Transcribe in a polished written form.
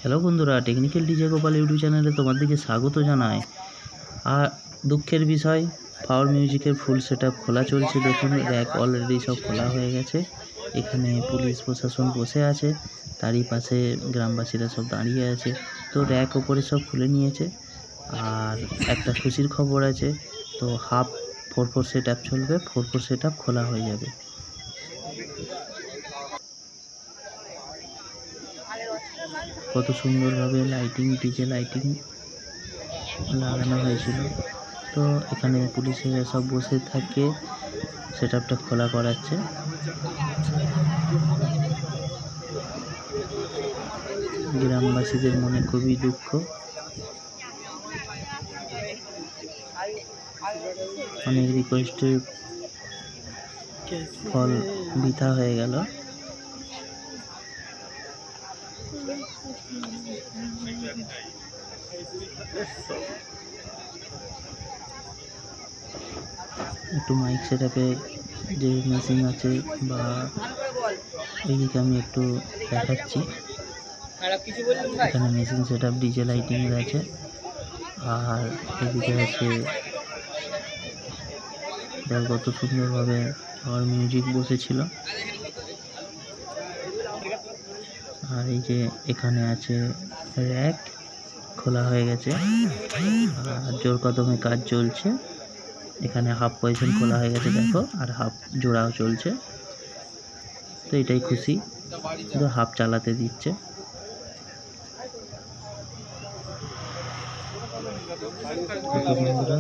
Hello বন্ধুরা, technical DJ Gopal YouTube চ্যানেলে তোমাদেরকে স্বাগত জানাই। আর দুঃখের বিষয়, পাওয়ার মিউজিকের ফুল সেটআপ খোলা চলছে। দেখুন, র্যাক অলরেডি সব খোলা হয়ে গেছে। এখানে পুলিশ প্রশাসন বসে আছে, তারই পাশে গ্রামবাসীরা সব দাঁড়িয়ে আছে। তো র্যাক ওপরে সব খুলে নিয়েছে। আর একটা খুশির খবর আছে, তো হাফ 4/4 সেটআপ চলবে, 4/4 সেটআপ খোলা হয়ে যাবে। কত সুন্দরভাবে লাইটিং, ডিজে লাইটিং লাগানো হয়েছিল। তো এখানে পুলিশেরা সব বসে থাকে, সেটআপটা খোলা করাচ্ছে। গ্রামবাসীদের মনে খুবই দুঃখ, অনেক রিকোয়েস্টের ফল বৃথা হয়ে গেল। একটু মাইক সেটআপে যে মেশিন আছে বা এইদিকে আমি একটু দেখাচ্ছি। এখানে মেশিন সেটআপ ডিজে লাইটিংয়ের আছে, আর এদিকে আছে কত সুন্দরভাবে পাওয়ার মিউজিক বসেছিল। আর এই যে এখানে আছে র্যাক খোলা হয়ে গেছে, আর জোর কদমে কাজ চলছে। এখানে হাফ পজিশন খোলা হয়ে গেছে দেখো, আর হাফ জোড়াও চলছে। তো এটাই খুশি, কিন্তু হাফ চালাতে দিচ্ছে। বন্ধুরা